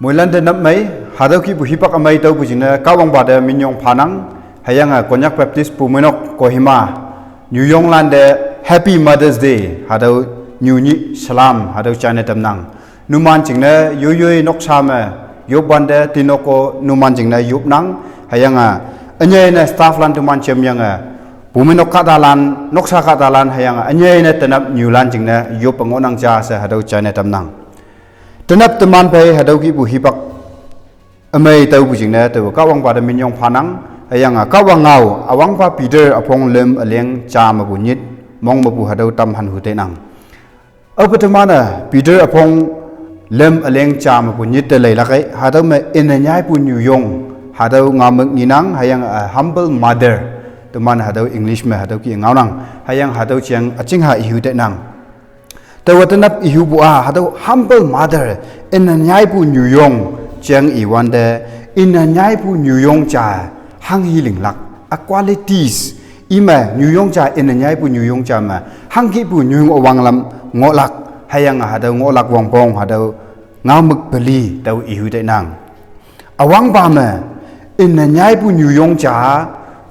มวยลันเดนับไหมหาดาวคีบุฮิปักอเมย์ตัวบุจินะก้าวังบาดมินยองพานังให้ยังกอนยักแบปติสปูมินกโกฮิมานิวยอร์กลันเด Happy Mother's Day หาดาวนิวนิสลามหาดาวจานเนตำนังนุมันจิงนะยุยนกชามยุบบันเดตินโกนุมันจิงนะยุบนังให้ยังอันนี้เนี่ยสตาฟลันตุมันเชื่อมยังปูมินกคาดาลันนกชาคาดาลันให้ยังอันนี้เนี่ยตนับนิวลันจิงนะยุบปงอนังจ่าเสหาดาวจานเนตำนังตนับตมันไปหาดาวคีบุฮิปักอเมย์ตัวบุจิงเนี่ยตัวก้าวังบาดมินยองพานังให้ยังก้าวังเงาอวังพาปีเตอร์อพงเลมเลี้ยงจามาบุญยิดมองมาบุหาดาวตำหันหุเตนังเอาปัตมานะปีเตอร์อพงเลมเลี้ยงจามาบุญยิดเตเลยละไงหาดาวเมื่ออินเนียปุญยุยงหาดาวงามึกนีนังให้ยัง humble mother ตัวมันหาดาวอังกฤษเมื่อหาดาวกี่เงานังให้ยังหาดาวเชียงจิงหาอิหุเตนังแต่ว่าตนับอิหุบัวหาดาว humble mother อินเนียปุญยุยงเชียงอีวันเดอินเนียปุญยุยงจ่าหังฮิลิงลัก qualities อีแม่นิวยอร์กจ่าอินเนียปุนิวยอร์กจ่ามาหังกีปุนิวยอร์กวังลำงอลักให้ยังหาดาวงอลักวังปองหาดาวงามึกเปรีดาวอิหุได้นังอวังปามาอินเนียปุนิวยอร์กจ่า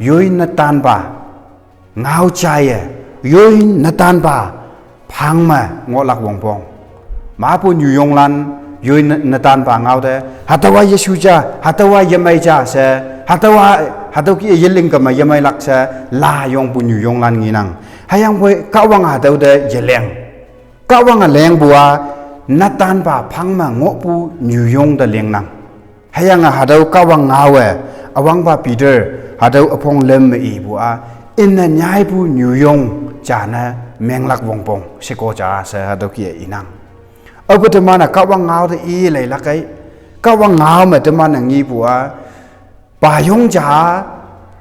ยุยนัตันปางาใจยุยนัตันปาพังมางอลักวังปองมาปุนิวยอร์กลันยุยนัตันปางาเดฮัตวายเยซูจ่าฮัตวายยมัยจ่าเสฮัตวาหาตัวกี้ยิลิงกับมายามไม่ลักษะลายองปุญยองลันงีนังให้ยังไปก้าวังหาตัวเดยเลงก้าวังแรงบัวนัดตันป่าพังมางอปูนิวยองเดเลงนังให้ยังหาตัวก้าวังเงาอวังป่าปีเตอร์หาตัวอพงเลมอีบัวอินเนียปูนิวยองจานะเมงลักวงปงเสกจ่าเสหาตัวกี้อีนังเอาไปทำมันก้าวังเงาตัวอีเลยละไงก้าวังเงาเมื่อทำมันงี้บัวป่ายงจ่า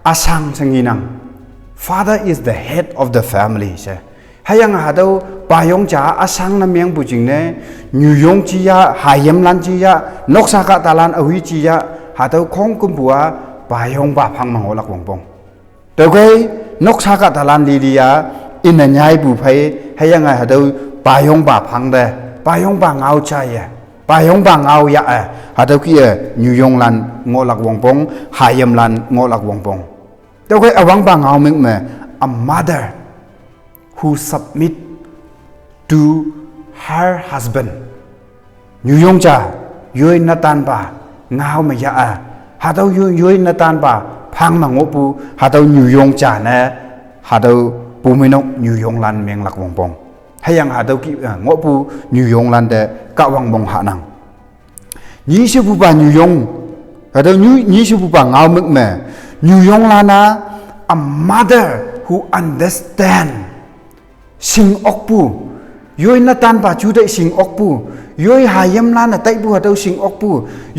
อาสังสังกินัง Father is the head of the family ใช่ให้ยังหาดูป่ายงจ่าอาสังนั่นเมียงบุจิงเนี่ยนิวยอร์กจียาหายมลันจียานกสากาตาลันอวิจียาหาดูคงกุมบัวป่ายงป่าพังมังโหลักวงปงแต่ก็นกสากาตาลันดีดียาอินเนียบุพให้ยังหาดูป่ายงป่าพังเดป่ายงป่าเงาใจป่ายงป่าเงายาหาดูกี้นิวยอร์กลันงอลักวงปงหายมลันงอลักวงปงแต่ก็อวังบางเอาเมื่อ a mother who submit to her husband นิวยอร์กจ่ายุยนัตันป่าเงาไม่ยาหาตัวยุยนัตันป่าพังมังโอปูหาตัวนิวยอร์กจ่านะหาตัวปูมินกนิวยอร์กลันเมียงหลักวงปงให้ยังหาตัวกี่งอปูนิวยอร์กลันเดกะวังบงหานังยี่สิบปูป่านิวยอร์กหาตัวยี่สิบปูป่าเงาเมื่อนิวยอร์กลานะ a mother who understand สิงอกปูยุยนัตันป่าจูได้สิงอกปูยุยหายมลานะไตปูหาตัวสิงอกปู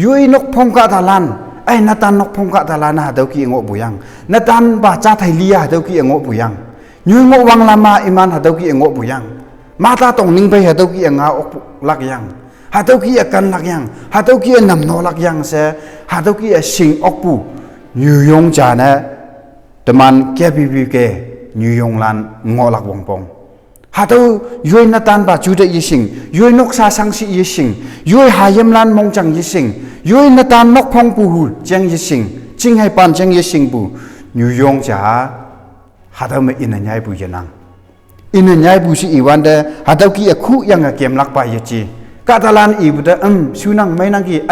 ยุยนกพงกะตาลันไอ้นัตันนกพงกะตาลันหาตัวกี่งอบุยังนัตันป่าจ้าไทยลีหาตัวกี่งอบุยังยุยงอวังลามาอิมันหาตัวกี่งอบุยังมาตาตรงนิ่งไปหาตัวกี่งาอกลักยังหาตัวกี่กันลักยังหาตัวกี่นำโนลักยังเสหาตัวกี่สิงอกปูนิวยอร์กจ่านะแต่มันแก่ปีแก่นิวยอร์กลันงอลักวงปงหาตัวยุยนัตันป่าจูดยิสิงยุยนกซาสังสียิสิงยุยหายมลันมงจังยิสิงยุยนัตันนกพงปูหูจังยิสิงจิงให้ปันจังยิสิงปูนิวยอร์กจ่าหาตัวไม่อินเนียปูยันังอินเนียปูสิอีวันเดหาตัวกี่คู่ยังเกมลักไปยจีกาตาลันอีบุตรชูนังไม่นังกี่ไอ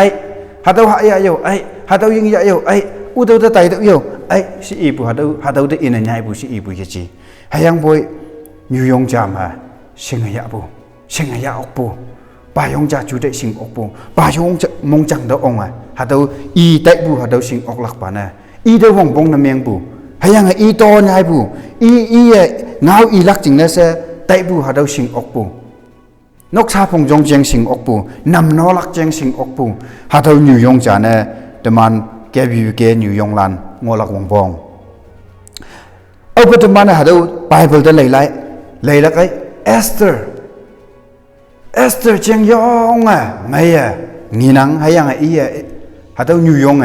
หาตัวหายาโยไอหาตัวยิงยาโยไออุดรไตตัวโยไอสิอีบุหาตัวได้อินเนียปูสิอีบุยจีให้ยังบ่อยนิวยอร์กจ่ามาสิงหยาปูสิงหยาออกปูป่ายงจ่าจูได้สิงออกปูป่ายงจะมงจังเดาองอ่ะหาตัวอีไตปูหาตัวสิงออกหลักปานะอีเดาหงปงน้ำเมียงปูให้ยังอีโตนายปูอีเงาอีลักจริงนะเสไตปูหาตัวสิงออกปูนกชาพงจงเจียงสิงออกปูนำนอลักเจียงสิงออกปูหาตัวนิวยอร์กจ่าเนี่ยแต่มันแกบิวแกนิวยอร์กลันงอลักวงปองเอาไปทำมันหาดูไบเบิลจะเลยละไอ้เอสเตอร์เจียงยองไม่งีนังให้ยังอีหาดูนิวยอร์ก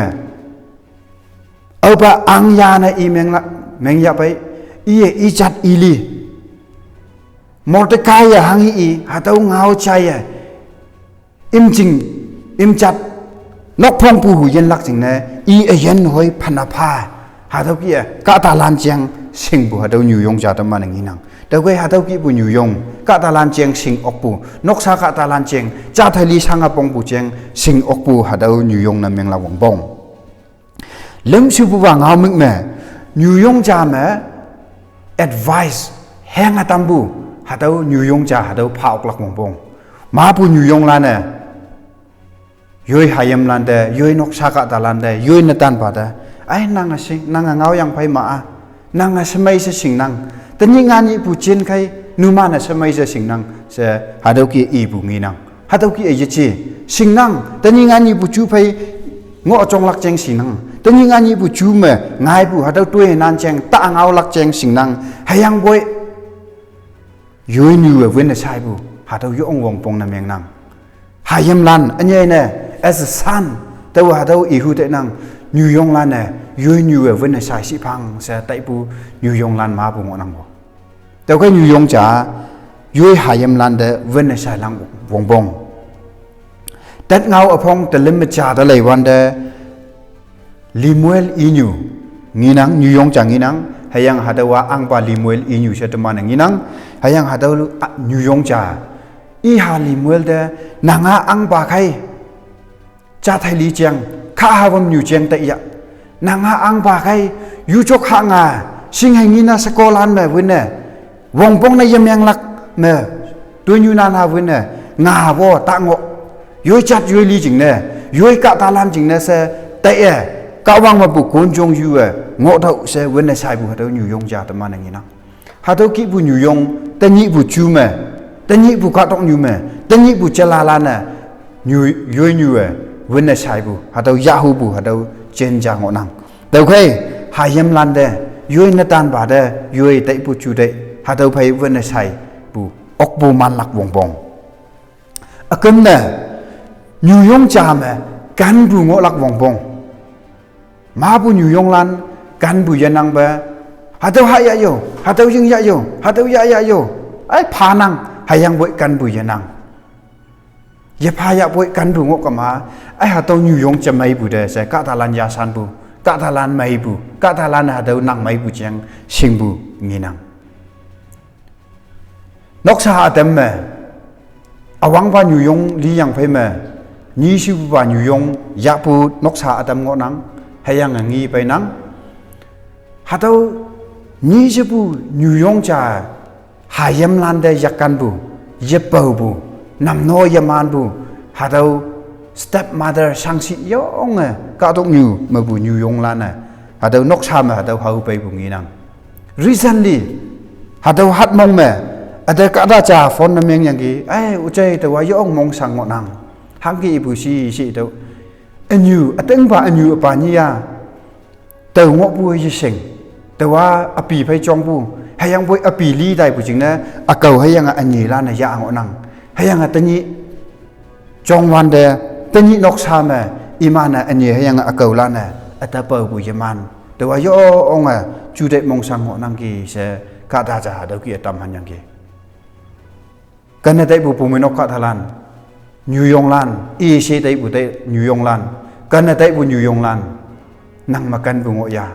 เอาไปอังยานะอีเมงยาไปอีจัดอีลีมอร์ตกายหังอีหาดูเงาใจอิมจิงอิมจัด นกพงปูหูเย็นลักจริงนะอีเย็นหอยพันพาหาเท่ากี้กะตาลานเจียงสิงบุหาเท่านิวยงจ่าตมันอย่างนี้นังแต่ก็หาเท่ากี้บุนิวยงกะตาลานเจียงสิงออกปูนกสากะตาลานเจียงจ่าไทยลีช่างอปงปูเจียงสิงออกปูหาเท่านิวยงนั่นเมืองละวงบงเล่มชิบุว่างเอามึกแม่นิวยงจ่าแม่ advice แหงอาตัมบูหาเท่านิวยงจ่าหาเท่าพาออกหลักวงบงมาปูนิวยงลานเนี่ยย้อยหายมลันเดย้อยนกชากะตาลันเดย้อยนตันปาเดไอ้นางสิงนางเงายังไปมานางสมัยจะสิงนางแต่นี่งานนี้ผู้เจนใครนูมานะสมัยจะสิงนางเสหาดาวกี้อีบุงีนางหาดาวกี้ไอ้ยี่จีสิงนางแต่นี่งานนี้ผู้จูไปงอจงลักเจงสิงนางแต่นี่งานนี้ผู้จูเมื่อง่ายผู้หาดาวตัวนันเจงตาเงาลักเจงสิงนางให้ยังบ่อยย้อยนิวเว้นใช่ผู้หาดาวยองวงปงนำเมียงนางหายมลันอันนี้เนี่ยas a son แต่ว่าเราอีหูเตนังนิวยงลันเนี่ยย้อยนิวเว้นใส่สิพังเสียแต่ปูนิวยงลันมาบุงอนังบ่แต่ก็นิวยงจ๋าย้อยหายมลันเดเว้นใส่ลังวงบงแต่เงาอพงแต่เล่มจ่าแต่เลยวันเดลิมเวลอีนิวงี้นังนิวยงจ๋างี้นังให้ยังหาแต่ว่าอังปาลิมเวลอีนิวเชื่อมันงี้นังให้ยังหาแต่นิวยงจ๋าอีหาลิมเวลเดนางอังปาใครจ่าไทยลีเจียงข้าหาวันอยู่เจียงแต่ยะนางอังปาใครยูจกหางาสิ่งแห่งนี้นะสกอลันแม่วินเน่วงปงในยมยังลักแม่ตัวยูนานหาวินเน่งาบ่ตะงอย้อยจัดย้อยลีจริงเน่ย้อยกะตาลานจริงเน่เสแต่กะวังมาปุกคนจงยูงอเท่าเสวินเน่ใส่บุหาเท่านิวยงจ่าตมันอย่างนี้นะหาเท่ากี่บุนิวยงแต่นี่บุจูแม่แต่นี่บุกะต้องยูแม่แต่นี่บุเจลาลานเน่ยูย้อยยูวินเนใช่บุหาเท่ายาหูบุหาเท่าเจนจางอนังแต่เคยหายมลันเดย้อยนตันบาเดย้อยแต่ปุจูเดหาเท่าไปวินเนใช่บุออกบุมันหลักวงบงกันเน่นิวยงจามกันบุงอหลักวงบงมาบุนิวยงลันกันบุยันนังเบหาเท่าหายาโยหาเท่ายิงยาโยหาเท่ายาโยไอ้พานังหายังบุกันบุยันนังอย่าพายาป่วยกันบุงอกมาไอ้หาตัวนิวยงจะไม่บุเดใส่กะตาลันยาสันบุกะตาลันไม่บุกะตาลันหาตัวนังไม่บุเจียงสิงบุงี้นังนกสาเต็มอวังว่านิวยงลียังไปนี่ชิบว่านิวยงยาปูนกสาเต็มงอนังให้ยังงี้ไปนังหาตัวนี่ชิบุนิวยงจะหายมลันได้ยักกันบุเย็บเป่าบุนำน้อยยามานบุหาเรา step mother ช่างสิยองก็ต้องนิวมาบุนิวยงลานหาเรานกชามหาเราเขาไปบุงี้นัง recently หาเราฮัดมองอาจจะก็ได้จ่าฟอนน้ำเมียงอย่างกี้อุจจาระแต่ว่ายองมองสังงอนังฮังกี้บุชีตัวอันยูตั้งว่าอันยูปานียาแต่งอบุยจะเสิงแต่ว่าอปีไปจองบุให้ยังบุยอปีลีได้บุจริงนะเก่าให้ยังอันนี้ล้านยางอนังให้ยังตันนี้จองวันเดตันนี้นกชามอิมานอันนี้ให้ยังเก่าล้านอัตตาเปิดบุยมันแต่ว่ายองจูเดมองสังงอนังกี้เสกาดาจ่าเด็กกี้ตามหันยังกี้กันในแต่บุปุมินกกาทลันนิวยงลันอีเชแต่บุแต่นิวยงลันกันในแต่บุนิวยงลันนั่งมากันบุงอยา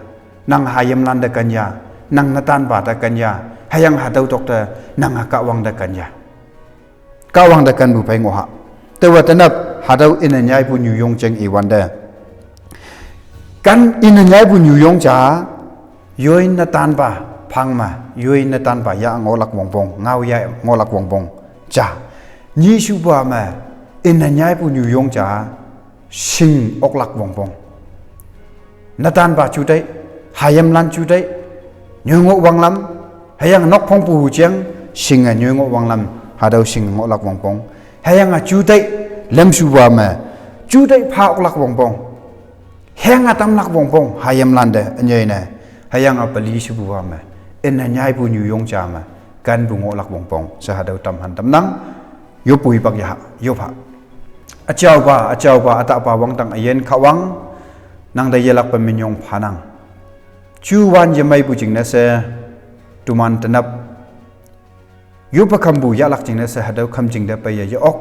นั่งหายมลันเดกันยานั่งนตันบาตกันยาให้ยังหาเต้าตกแต่นั่งกะวังเดกันยากะวังเดกันบุไปงอฮะแต่ว่าแต่นับหาเต้าอินเนียบุนิวยงเจงอีวันเดกันอินเนียบุนิวยงจ้าย้อยนตันบาพังมาย้อยนตันบายางอลักวงบงเงายางอลักวงบงจ้านี่ชูบามาอินเนียบุนิวยงจ้าสิงออกลักวงบงนตันบาจูได้หายมลันจูได้นิวงวังลำให้ยังนกพงปูเจียงสิงนิวงวังลำหาดาวสิงงอลักวงบงให้ยังจูได้เล่มชูบามาจูได้พาออกลักวงบงแห้งตำลักวงบงหายมลันเดอันยัยนะให้ยังอัปลีชูบามาอินเนียบุนิวยงจ้ามากันบุงอลักวงบงสหดาวตำหันตำนังยปุยปักยะยบฮะอาเจ้าป่าอัตตาป่าวังตังเย็นขวังนังได้ยลักเป็นมิญงพานังชูวันยังไม่บุจิงนะเสตุมันตนับยุบคำบุยลักจิงนะเสหัดเอาคำจิงได้ไปยะออก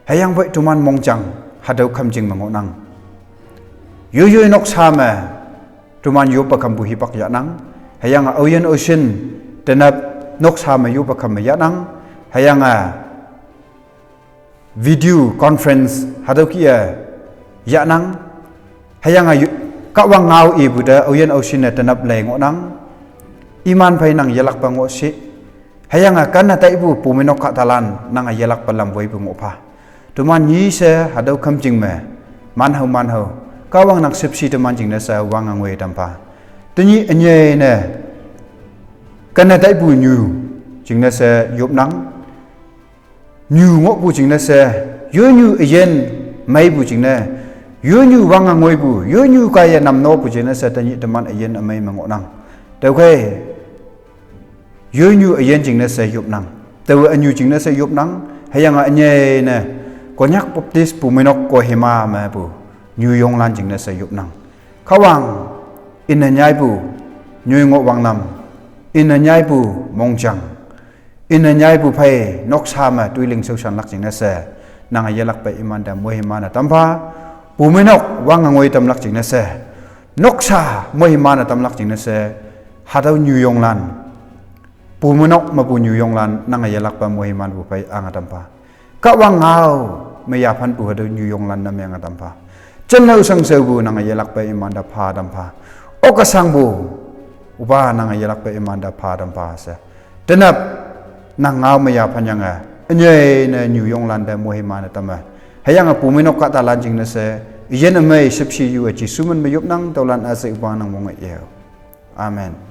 ให้ยังไว้ตุมันมองจังหัดเอาคำจิงมังนัง Yo nok sama tuman yo pakam bu hipak ya nang hayang ocean ocean tenap nok sama yo pakam ya nang hayang video conference hadokia ya nang hayang kawang ngau ibuda ocean ocean tenap leng nang iman pai nang yalak pango si hayang kan ta ibu puminok ka talan nang yalak palam boi bu ngopa tuman yi se hadau kam jing me man hau kawang nak sepsi teman jing na sa wang ngwe tampa tni anye ne kana dai bu nyu jing na sa yop nang nyu ngo bu jing na sa yo nyu yen mai bu jing na yo nyu wang ngwe bu yo nyu ka ya nam no bu jing na sa tni teman yen amai mango nang tau khe yo nyu yen jing na sa yop nang tau anyu jing na sa yop nang hayang anye ne konyak baptis puminok ko hima ma bu New Yong Lan jing na sa yup nang kawang in na nyai bu nyu ngo wang nam in na nyai bu mongjang in na nyai bu phai nok sa ma tuiling so san lak jing na sa nang ayalak pa iman da mo himana tampa puminok wang ngoi tam lak jing na sa nok sa mo himana tam lak jing na sa hadau New Yong Lan puminok ma bu New Yong Lan nang ayalak pa mo himan bu phai anga tampa kawang ngau maya phan bu hadau New Yong Lan na me anga tampa chân lâu sang sâu bu nang ayalak pa iman da pha dam pha okasang bu uba nang ayalak pa iman da pha dam pha sa tenap nang ngau maya phanyanga anye na New Yong Lan da mohiman tama hayang puminok ka talan jing na se yen amai sipsi yu chi suman mayup nang tolan ase uba nang mong ye amen